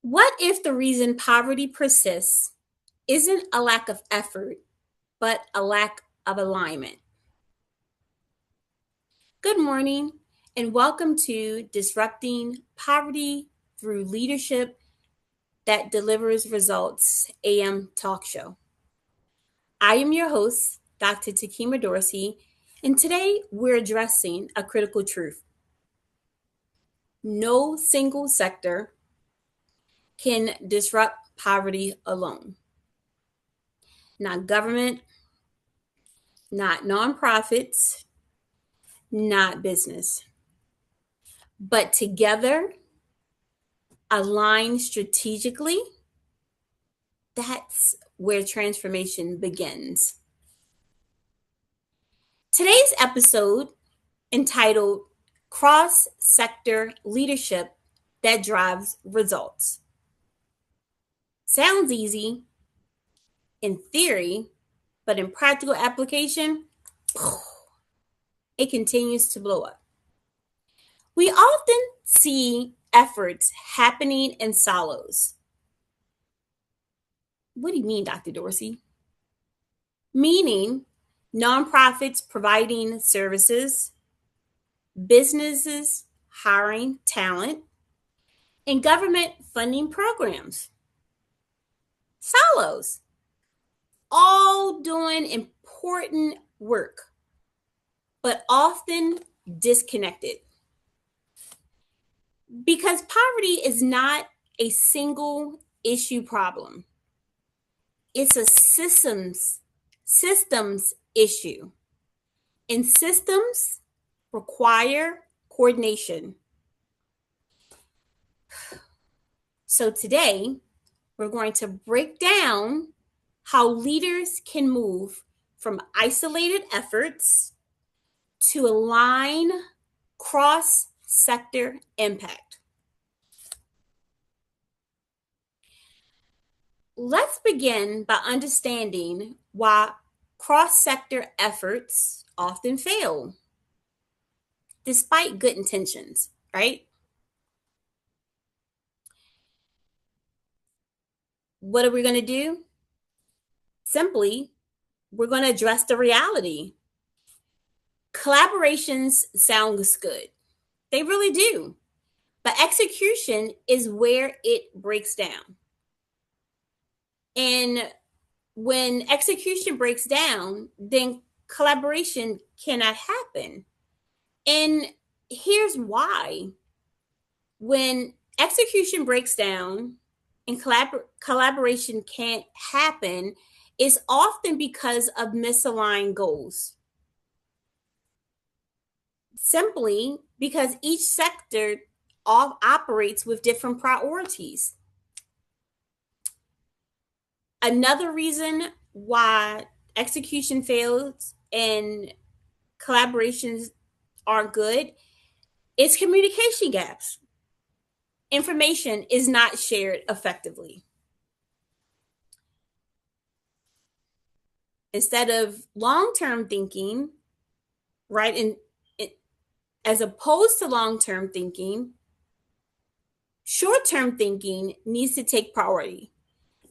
What if the reason poverty persists isn't a lack of effort, but a lack of alignment? Good morning, and welcome to Disrupting Poverty Through Leadership That Delivers Results AM Talk Show. I am your host, Dr. Tekemia Dorsey, and today we're addressing a critical truth. No single sector can disrupt poverty alone. Not government, not nonprofits, not business. But together, aligned strategically, that's where transformation begins. Today's episode, entitled Cross Sector Leadership That Drives Results. Sounds easy in theory, but in practical application, it continues to blow up. We often see efforts happening in silos. What do you mean, Dr. Dorsey? Meaning nonprofits providing services, businesses hiring talent, and government funding programs. Silos, all doing important work, but often disconnected. Because poverty is not a single issue problem. It's a systems issue. And systems require coordination. So today, we're going to break down how leaders can move from isolated efforts to align cross-sector impact. Let's begin by understanding why cross-sector efforts often fail, despite good intentions, right? What are we going to do? Simply, we're going to address the reality. Collaborations sounds good. They really do. But execution is where it breaks down. And when execution breaks down, then collaboration cannot happen. And here's why. When execution breaks down and collaboration can't happen, it's often because of misaligned goals. Simply because each sector operates with different priorities. Another reason why execution fails and collaborations aren't good is communication gaps. Information is not shared effectively. Instead of long-term thinking, right, and as opposed to long-term thinking, short-term thinking needs to take priority.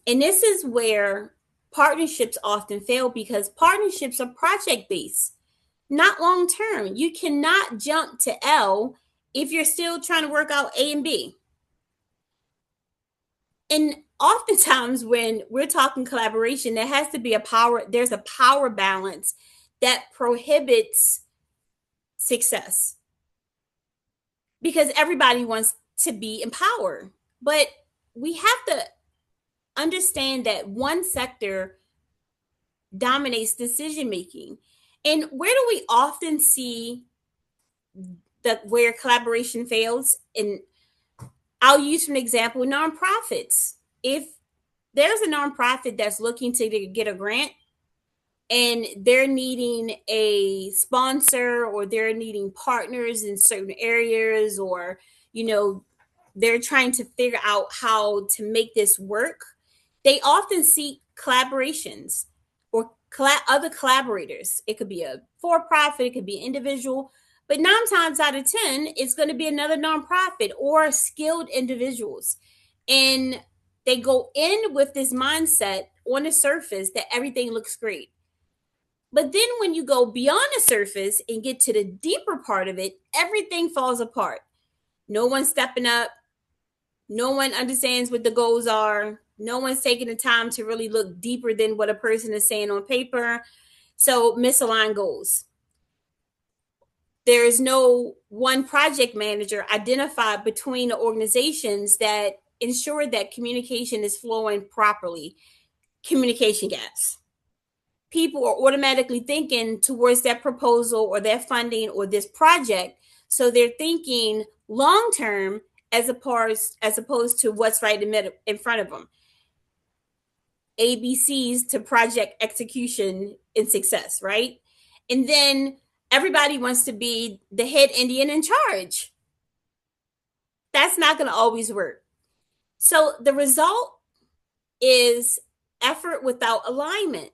And this is where partnerships often fail because partnerships are project-based, not long-term. You cannot jump to L if you're still trying to work out A and B. And oftentimes when we're talking collaboration, there has to be there's a power balance that prohibits success. Because everybody wants to be empowered. But we have to understand that one sector dominates decision making. And where do we often see where collaboration fails? And I'll use an example, nonprofits. If there's a nonprofit that's looking to get a grant and they're needing a sponsor or they're needing partners in certain areas, or, they're trying to figure out how to make this work, they often seek collaborations or other collaborators. It could be a for-profit, it could be an individual, But 9 times out of 10, it's going to be another nonprofit or skilled individuals. And they go in with this mindset on the surface that everything looks great. But then when you go beyond the surface and get to the deeper part of it, everything falls apart. No one's stepping up. No one understands what the goals are. No one's taking the time to really look deeper than what a person is saying on paper. So misaligned goals. There is no one project manager identified between the organizations that ensure that communication is flowing properly. Communication gaps. People are automatically thinking towards that proposal or that funding or this project. So they're thinking long term as opposed to what's right in front of them. ABCs to project execution and success, right? And then everybody wants to be the head Indian in charge. That's not going to always work. So the result is effort without alignment.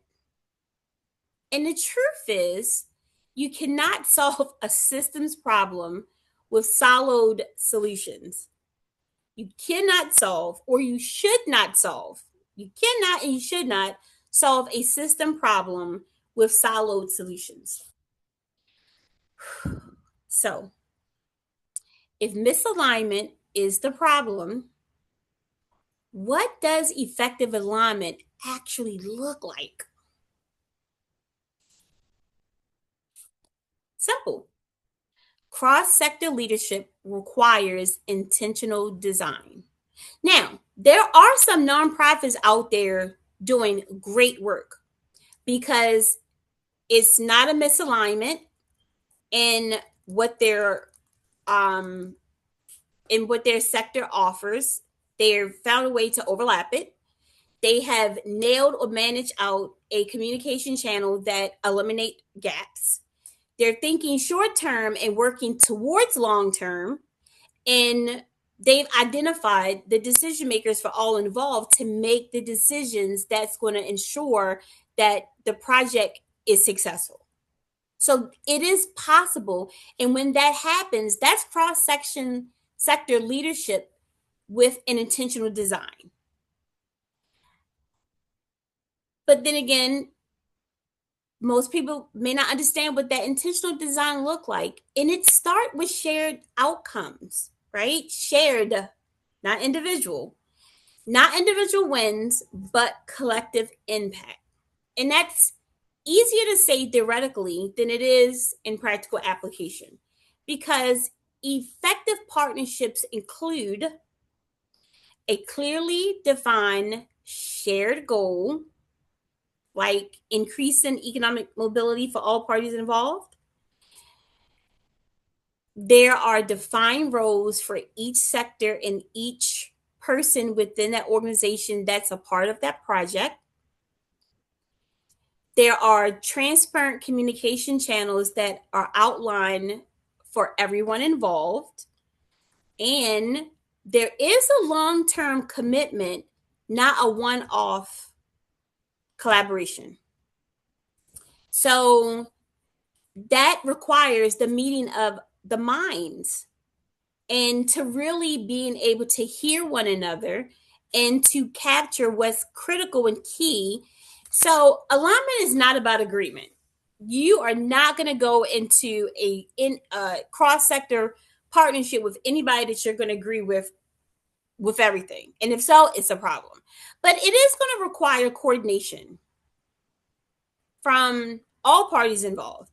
And the truth is, you cannot solve a systems problem with siloed solutions. You cannot solve, or you should not solve. You cannot and you should not solve a system problem with siloed solutions. So, if misalignment is the problem, what does effective alignment actually look like? Simple. Cross-sector leadership requires intentional design. Now, there are some nonprofits out there doing great work because it's not a misalignment in what their sector offers. They've found a way to overlap it. They have nailed or managed out a communication channel that eliminate gaps. They're thinking short term and working towards long term, and they've identified the decision makers for all involved to make the decisions that's going to ensure that the project is successful. So it is possible. And when that happens, that's cross-section sector leadership with an intentional design. But then again, most people may not understand what that intentional design look like. And it start with shared outcomes, right? Shared, not individual. Not individual wins, but collective impact. And that's easier to say theoretically than it is in practical application, because effective partnerships include a clearly defined shared goal, like increasing economic mobility for all parties involved. There are defined roles for each sector and each person within that organization that's a part of that project. There are transparent communication channels that are outlined for everyone involved. And there is a long-term commitment, not a one-off collaboration. So that requires the meeting of the minds and to really being able to hear one another and to capture what's critical and key. So alignment is not about agreement. You are not going to go into a cross-sector partnership with anybody that you're going to agree with everything. And if so, it's a problem. But it is going to require coordination from all parties involved.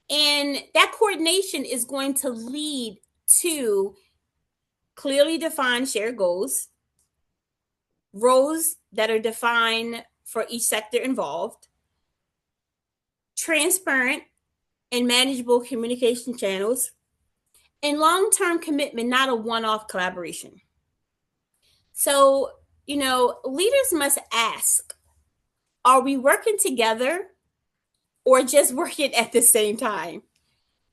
And that coordination is going to lead to clearly defined shared goals, roles that are defined for each sector involved, transparent and manageable communication channels, and long-term commitment, not a one-off collaboration. So, leaders must ask, are we working together or just working at the same time?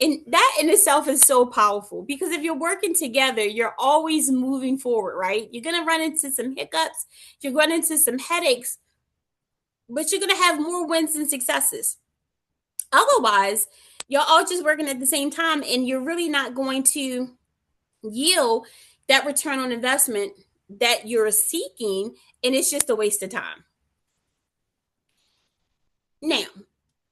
And that in itself is so powerful, because if you're working together, you're always moving forward, right? You're going to run into some hiccups, you're going into some headaches, but you're going to have more wins and successes. Otherwise, You're all just working at the same time, and you're really not going to yield that return on investment that you're seeking, and it's just a waste of time. Now,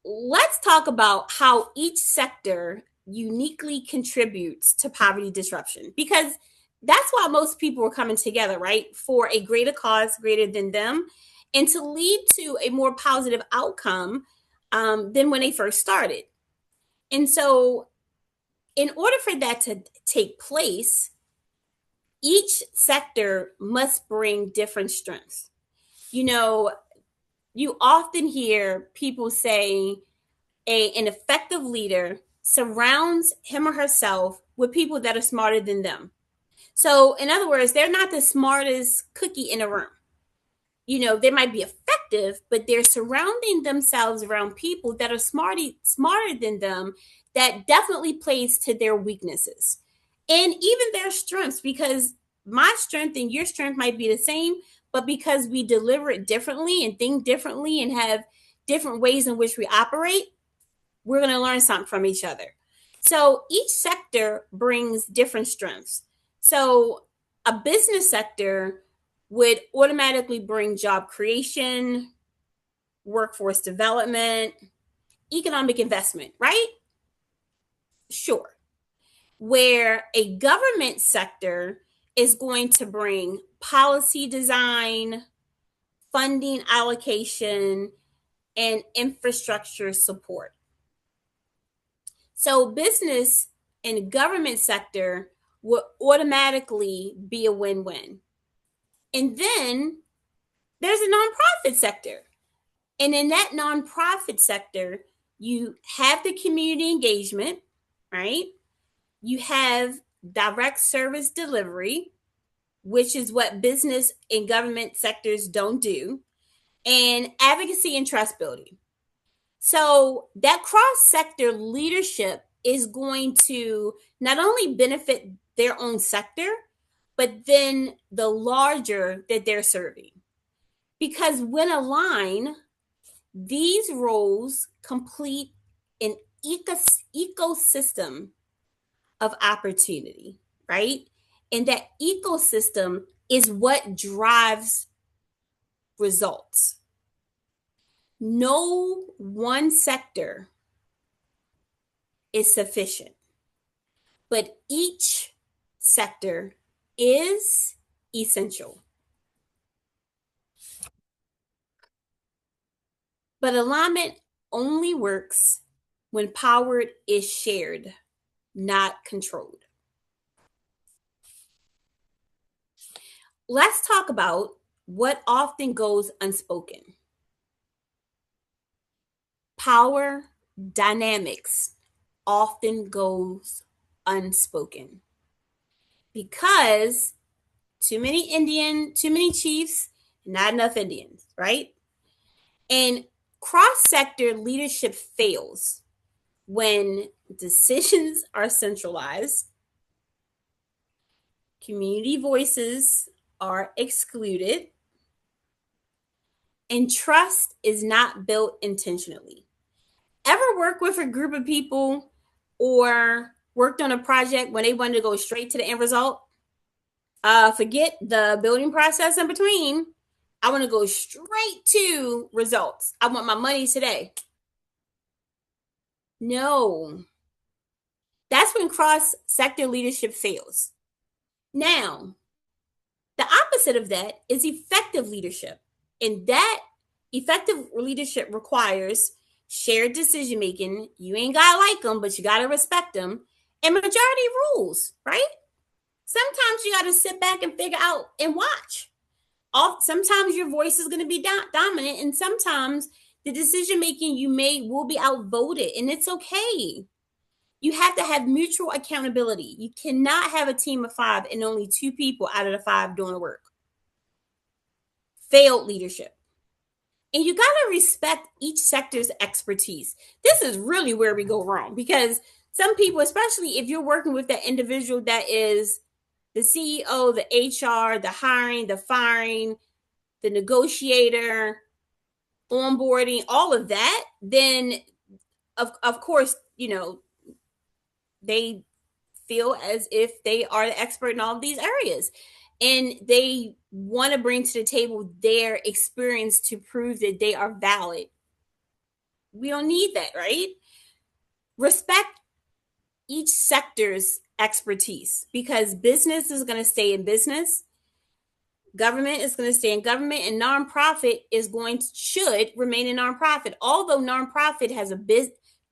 let's talk about how each sector uniquely contributes to poverty disruption, because that's why most people are coming together, right? For a greater cause greater than them, and to lead to a more positive outcome than when they first started. And so, in order for that to take place, each sector must bring different strengths. You know, you often hear people say an effective leader surrounds him or herself with people that are smarter than them. So, in other words, they're not the smartest cookie in a room. They might be effective, but they're surrounding themselves around people that are smarter than them, that definitely plays to their weaknesses and even their strengths, because my strength and your strength might be the same, but because we deliver it differently and think differently and have different ways in which we operate, we're going to learn something from each other. So each sector brings different strengths. So a business sector would automatically bring job creation, workforce development, economic investment, right? Sure. Where a government sector is going to bring policy design, funding allocation, and infrastructure support. So business and government sector will automatically be a win-win. And then there's a nonprofit sector. And in that nonprofit sector, you have the community engagement, right? You have direct service delivery, which is what business and government sectors don't do, and advocacy and trust building. So that cross-sector leadership is going to not only benefit their own sector, but then the larger that they're serving. Because when aligned, these roles complete an ecosystem of opportunity, right? And that ecosystem is what drives results. No one sector is sufficient, but each sector is essential. But alignment only works when power is shared, not controlled. Let's talk about what often goes unspoken. Power dynamics often goes unspoken because too many chiefs, not enough Indians, right? And cross-sector leadership fails when decisions are centralized, community voices are excluded, and trust is not built intentionally. Ever work with a group of people or worked on a project when they wanted to go straight to the end result? Forget the building process in between. I want to go straight to results. I want my money today. No. That's when cross-sector leadership fails. Now, the opposite of that is effective leadership. And that effective leadership requires shared decision making. You ain't got to like them, but you got to respect them. And majority rules, right? Sometimes you got to sit back and figure out and watch. Sometimes your voice is going to be dominant, and sometimes the decision making you made will be outvoted, and it's okay. You have to have mutual accountability. You cannot have a team of 5 and only 2 people out of the 5 doing the work. Failed leadership. And you got to respect each sector's expertise. This is really where we go wrong, because some people, especially if you're working with that individual that is the CEO, the HR, the hiring, the firing, the negotiator, onboarding, all of that, then of course you know, they feel as if they are the expert in all of these areas. And they want to bring to the table their experience to prove that they are valid. We don't need that, right? Respect each sector's expertise, because business is going to stay in business, government is going to stay in government, and nonprofit should remain a nonprofit. Although nonprofit has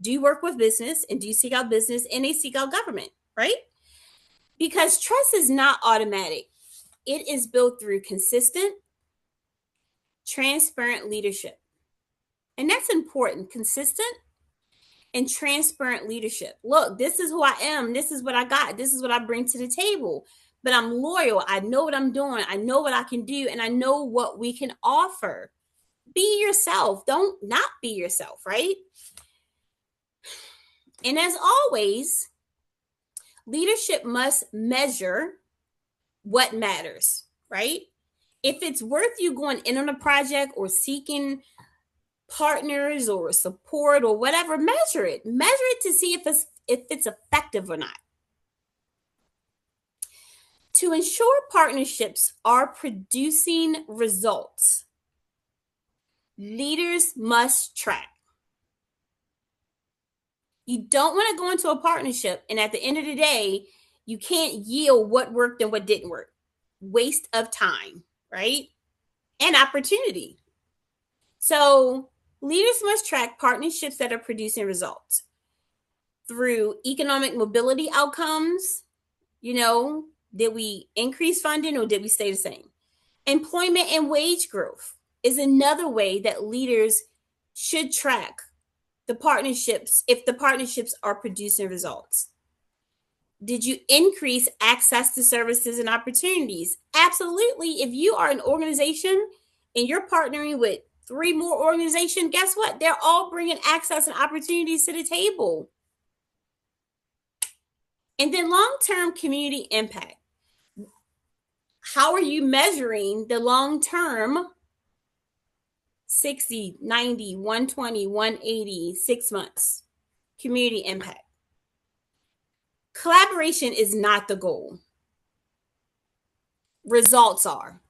do work with business and do seek out business, and they seek out government, right? Because trust is not automatic. It is built through consistent, transparent leadership. And that's important. Consistent and transparent leadership. Look, this is who I am. This is what I got. This is what I bring to the table. But I'm loyal. I know what I'm doing. I know what I can do. And I know what we can offer. Be yourself. Don't not be yourself, right? And as always, leadership must measure what matters, right? If it's worth you going in on a project or seeking partners or support or whatever, measure it to see if it's effective or not. To ensure partnerships are producing results, leaders must track. You don't want to go into a partnership and at the end of the day you can't yield what worked and what didn't work. Waste of time, right? And opportunity. So leaders must track partnerships that are producing results through economic mobility outcomes. Did we increase funding or did we stay the same? Employment and wage growth is another way that leaders should track the partnerships if the partnerships are producing results. Did you increase access to services and opportunities? Absolutely. If you are an organization and you're partnering with 3 more organizations, guess what? They're all bringing access and opportunities to the table. And then long-term community impact. How are you measuring the long-term 60, 90, 120, 180, 6 months community impact? Collaboration is not the goal. Results are.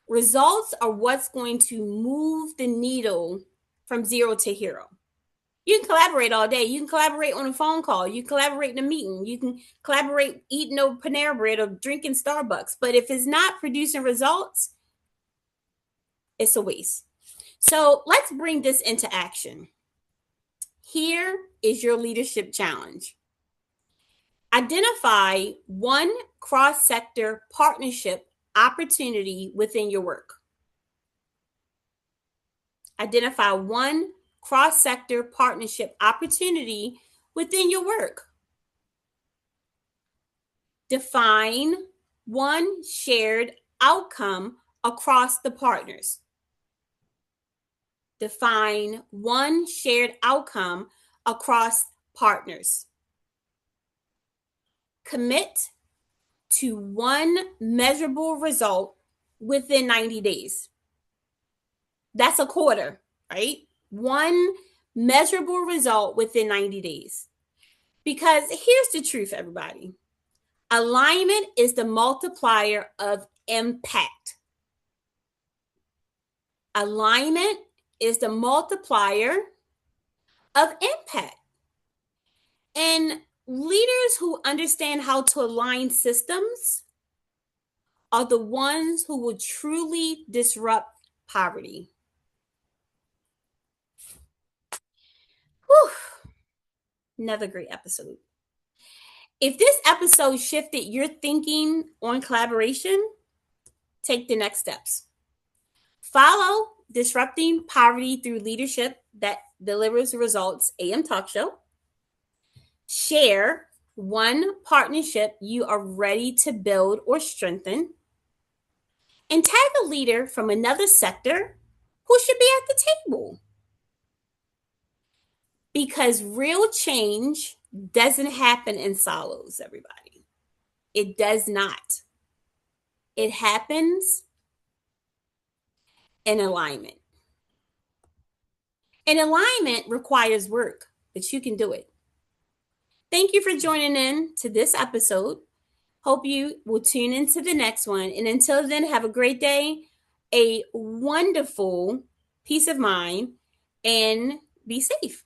Results are what's going to move the needle from 0 to hero. You can collaborate all day. You can collaborate on a phone call. You can collaborate in a meeting. You can collaborate eating no Panera Bread or drinking Starbucks. But if it's not producing results, it's a waste. So let's bring this into action. Here is your leadership challenge. Identify one cross-sector partnership opportunity within your work. Identify one cross-sector partnership opportunity within your work. Define one shared outcome across the partners. Define one shared outcome across partners. Commit to one measurable result within 90 days. That's a quarter, right? One measurable result within 90 days. Because here's the truth, everybody. Alignment is the multiplier of impact. Alignment is the multiplier of impact. And leaders who understand how to align systems are the ones who will truly disrupt poverty. Whew. Another great episode. If this episode shifted your thinking on collaboration, take the next steps. Follow Disrupting Poverty Through Leadership That Delivers Results AM Talk Show. Share one partnership you are ready to build or strengthen. And tag a leader from another sector who should be at the table. Because real change doesn't happen in silos, everybody. It does not. It happens in alignment. And alignment requires work, but you can do it. Thank you for joining in to this episode. Hope you will tune into the next one. And until then, have a great day, a wonderful peace of mind, and be safe.